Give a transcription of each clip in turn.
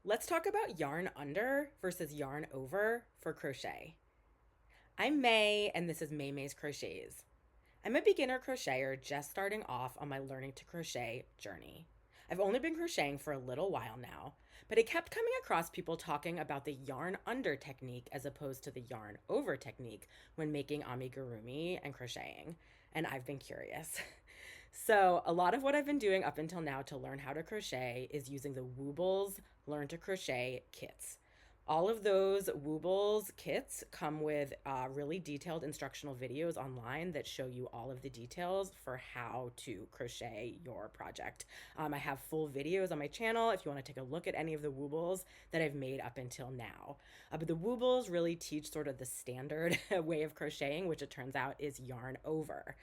Let's talk about yarn under versus yarn over for crochet. I'm May, and this is May's Crochets. I'm a beginner crocheter just starting off on my learning to crochet journey. I've only been crocheting for a little while now, but I kept coming across people talking about the yarn under technique as opposed to the yarn over technique when making amigurumi and crocheting, and I've been curious. So, a lot of what I've been doing up until now to learn how to crochet is using the Woobles Learn to Crochet kits. All of those Woobles kits come with really detailed instructional videos online that show you all of the details for how to crochet your project. I have full videos on my channel if you want to take a look at any of the Woobles that I've made up until now. But the Woobles really teach sort of the standard way of crocheting, which it turns out is yarn over.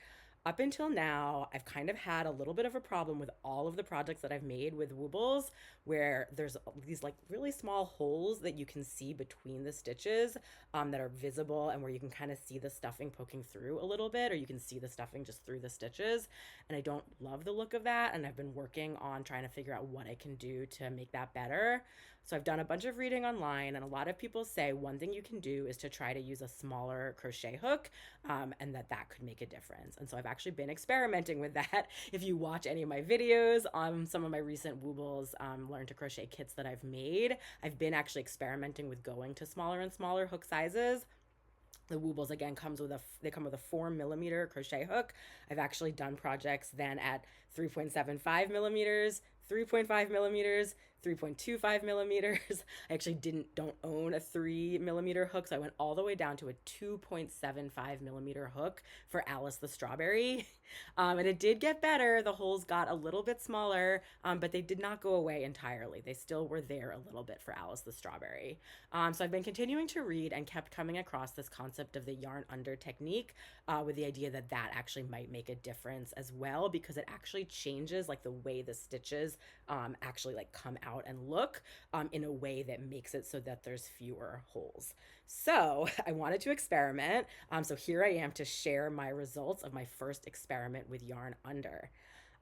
Up until now, I've kind of had a little bit of a problem with all of the projects that I've made with Woobles, where there's these like really small holes that you can see between the stitches that are visible, and where you can kind of see the stuffing poking through a little bit, or you can see the stuffing just through the stitches. And I don't love the look of that, and I've been working on trying to figure out what I can do to make that better. So I've done a bunch of reading online, and a lot of people say one thing you can do is to try to use a smaller crochet hook, and that could make a difference. And so I've actually been experimenting with that. If you watch any of my videos on some of my recent Woobles Learn to Crochet kits that I've made, I've been actually experimenting with going to smaller and smaller hook sizes. The Woobles again they come with a 4mm crochet hook. I've actually done projects then at 3.75 millimeters, 3.5 millimeters, 3.25 millimeters. I actually don't own a 3mm hook, so I went all the way down to a 2.75mm hook for Alice the Strawberry. And it did get better. The holes got a little bit smaller, but they did not go away entirely. They still were there a little bit for Alice the Strawberry. So I've been continuing to read and kept coming across this concept of the yarn under technique, with the idea that that actually might make a difference as well, because it actually changes like the way the stitches actually like come out and look in a way that makes it so that there's fewer holes. So I wanted to experiment. So here I am to share my results of my first experiment with yarn under.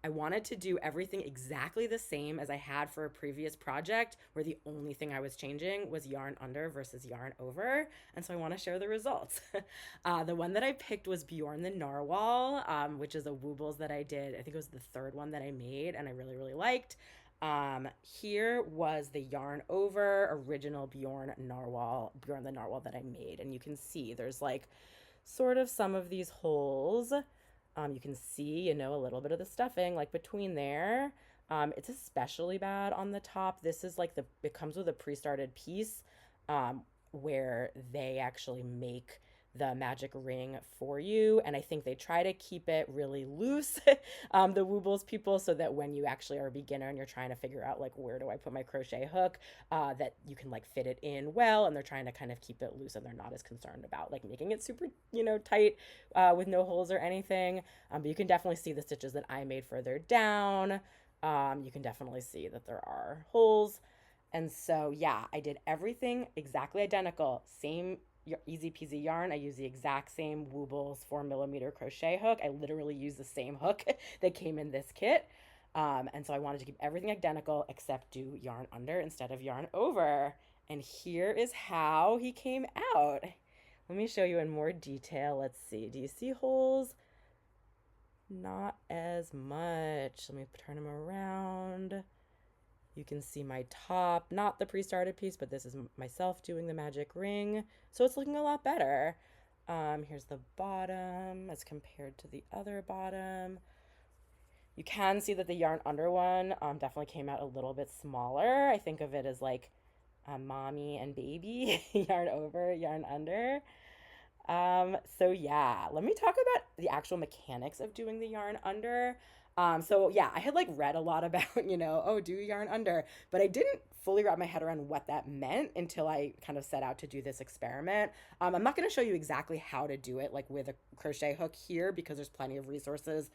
I wanted to do everything exactly the same as I had for a previous project, where the only thing I was changing was yarn under versus yarn over. And so I want to share the results. The one that I picked was Bjorn the Narwhal, which is a Woobles that I did. I think it was the third one that I made, and I really, really liked. Here was the yarn over original Bjorn the Narwhal that I made. And you can see there's like sort of some of these holes. You can see, a little bit of the stuffing like between there. It's especially bad on the top. This is like it comes with a pre-started piece, where they actually make the magic ring for you. And I think they try to keep it really loose, the Woobles people, so that when you actually are a beginner and you're trying to figure out like, where do I put my crochet hook, that you can like fit it in well. And they're trying to kind of keep it loose, and they're not as concerned about like making it super, tight, with no holes or anything. But you can definitely see the stitches that I made further down. You can definitely see that there are holes. And so, yeah, I did everything exactly identical. Same easy peasy yarn. I use the exact same Woobles 4mm crochet hook. I literally use the same hook that came in this kit. And so I wanted to keep everything identical except do yarn under instead of yarn over. And here is how he came out. Let me show you in more detail. Let's see. Do you see holes? Not as much. Let me turn them around. You can see my top, not the pre-started piece, but this is myself doing the magic ring. So it's looking a lot better. Here's the bottom as compared to the other bottom. You can see that the yarn under one definitely came out a little bit smaller. I think of it as like mommy and baby, yarn over, yarn under. So yeah, let me talk about the actual mechanics of doing the yarn under. So yeah, I had like read a lot about, do yarn under, but I didn't fully wrap my head around what that meant until I kind of set out to do this experiment. I'm not going to show you exactly how to do it like with a crochet hook here, because there's plenty of resources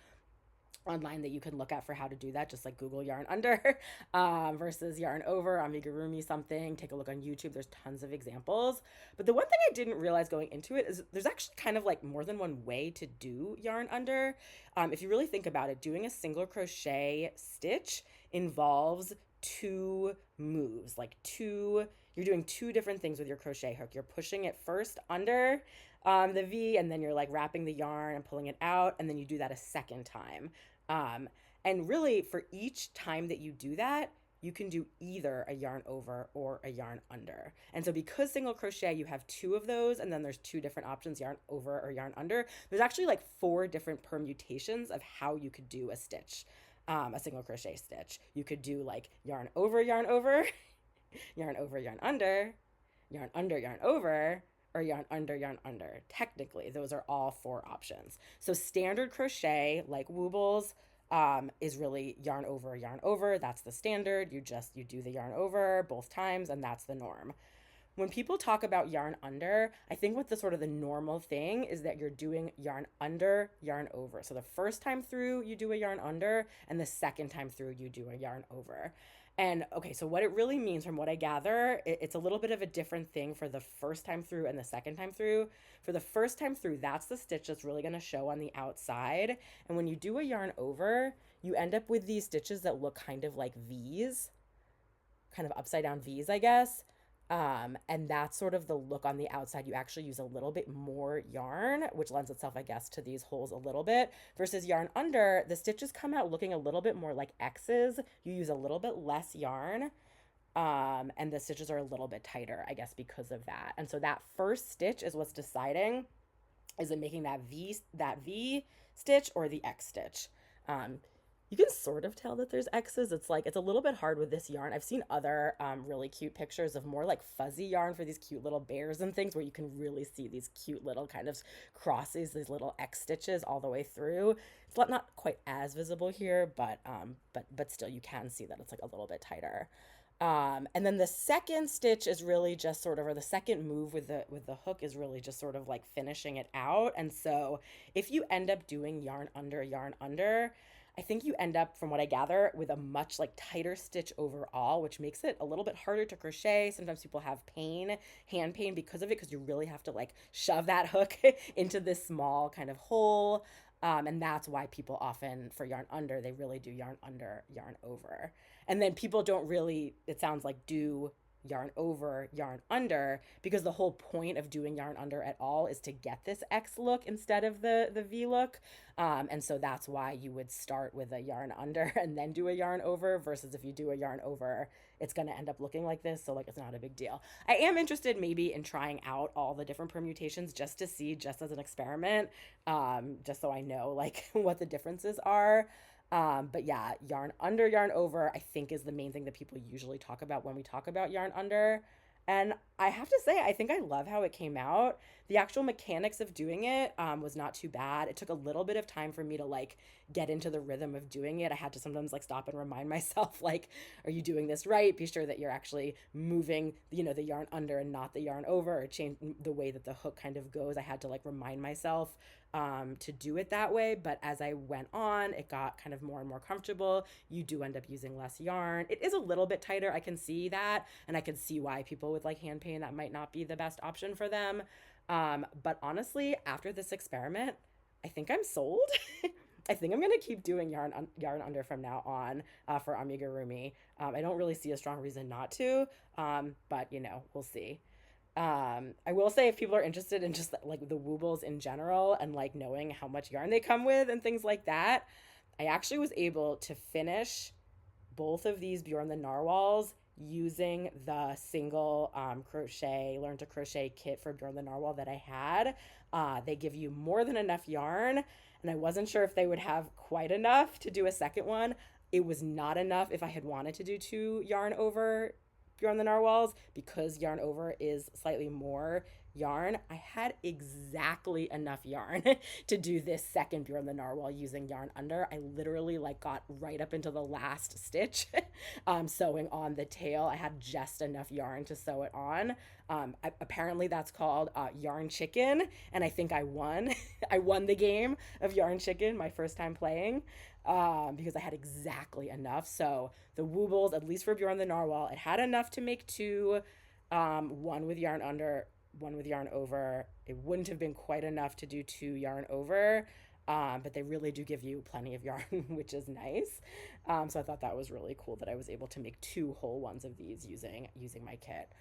online that you can look at for how to do that. Just like Google yarn under versus yarn over, amigurumi something. Take a look on YouTube. There's tons of examples. But the one thing I didn't realize going into it is there's actually kind of like more than one way to do yarn under. If you really think about it, doing a single crochet stitch involves two moves, like you're doing two different things with your crochet hook. You're pushing it first under the V, and then you're like wrapping the yarn and pulling it out, and then you do that a second time. Um, and really, for each time that you do that, you can do either a yarn over or a yarn under. And so because single crochet, you have two of those, and then there's two different options, yarn over or yarn under. There's actually like 4 different permutations of how you could do a stitch, a single crochet stitch. You could do like yarn over, yarn over, yarn over, yarn under, yarn over, or yarn under. Technically, those are all 4 options. So standard crochet, like Woobles, is really yarn over. That's the standard. You do the yarn over both times, and that's the norm. When people talk about yarn under, I think what the sort of the normal thing is that you're doing yarn under, yarn over. So the first time through, you do a yarn under, and the second time through, you do a yarn over. And okay, so what it really means from what I gather, it's a little bit of a different thing for the first time through and the second time through. For the first time through, that's the stitch that's really going to show on the outside. And when you do a yarn over, you end up with these stitches that look kind of like V's, kind of upside down V's, I guess. And that's sort of the look on the outside. You actually use a little bit more yarn, which lends itself, I guess, to these holes a little bit, versus yarn under, the stitches come out looking a little bit more like X's. You use a little bit less yarn, and the stitches are a little bit tighter, I guess, because of that. And so that first stitch is what's deciding, is it making that V stitch or the X stitch? You can sort of tell that there's X's. It's a little bit hard with this yarn. I've seen other really cute pictures of more like fuzzy yarn for these cute little bears and things, where you can really see these cute little kind of crosses, these little X stitches all the way through. It's not quite as visible here, but still you can see that it's like a little bit tighter. And then the second stitch is really just sort of, or the second move with the hook is really just sort of like finishing it out. And so if you end up doing yarn under, I think you end up, from what I gather, with a much like tighter stitch overall, which makes it a little bit harder to crochet. Sometimes people have hand pain because of it, because you really have to like shove that hook into this small kind of hole. And that's why people often, for yarn under, they really do yarn under, yarn over. And then people don't really, it sounds like, do yarn over, yarn under, because the whole point of doing yarn under at all is to get this X look instead of the V look. And so that's why you would start with a yarn under and then do a yarn over, versus if you do a yarn over, it's going to end up looking like this. So like, it's not a big deal. I am interested maybe in trying out all the different permutations just to see, just as an experiment, just so I know like what the differences are. But yeah, yarn under, yarn over, I think is the main thing that people usually talk about when we talk about yarn under. And I have to say, I think I love how it came out. The actual mechanics of doing it was not too bad. It took a little bit of time for me to like get into the rhythm of doing it. I had to sometimes like stop and remind myself, like, are you doing this right? Be sure that you're actually moving, the yarn under and not the yarn over, or change the way that the hook kind of goes. I had to like remind myself to do it that way. But as I went on, it got kind of more and more comfortable. You do end up using less yarn. It is a little bit tighter. I can see that. And I can see why people with like hand pain, that might not be the best option for them. But honestly, after this experiment, I think I'm sold. I think I'm going to keep doing yarn under from now on for Amigurumi. I don't really see a strong reason not to, but we'll see. I will say, if people are interested in just like the Woobles in general and like knowing how much yarn they come with and things like that, I actually was able to finish both of these Bjorn the Narwhals using the single crochet Learn to Crochet kit for Bjorn the Narwhal that I had. They give you more than enough yarn, and I wasn't sure if they would have quite enough to do a second one. It was not enough if I had wanted to do 2 yarn over Bjorn the Narwhals, because yarn over is slightly more yarn. I had exactly enough yarn to do this second Bjorn the Narwhal using yarn under. I literally like got right up into the last stitch sewing on the tail. I had just enough yarn to sew it on. Apparently that's called yarn chicken, and I think I won. I won the game of yarn chicken my first time playing, because I had exactly enough. So the Woobles, at least for Bjorn the Narwhal, it had enough to make 2, one with yarn under, one with yarn over. It wouldn't have been quite enough to do 2 yarn over. but they really do give you plenty of yarn, which is nice. So I thought that was really cool that I was able to make 2 whole ones of these using my kit.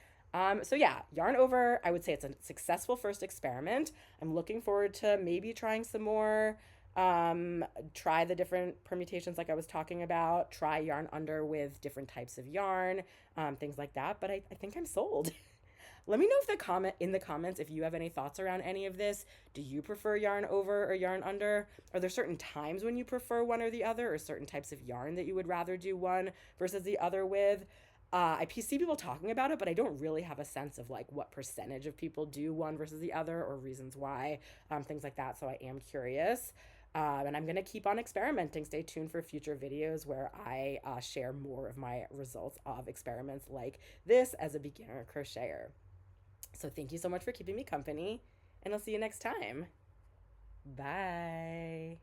So yeah, yarn over, I would say it's a successful first experiment. I'm looking forward to maybe trying some more. Try the different permutations like I was talking about, try yarn under with different types of yarn, things like that. But I think I'm sold. Let me know if in the comments if you have any thoughts around any of this. Do you prefer yarn over or yarn under? Are there certain times when you prefer one or the other, or certain types of yarn that you would rather do one versus the other with? I see people talking about it, but I don't really have a sense of like what percentage of people do one versus the other or reasons why, things like that. So I am curious. And I'm going to keep on experimenting. Stay tuned for future videos where I share more of my results of experiments like this as a beginner crocheter. So thank you so much for keeping me company, and I'll see you next time. Bye.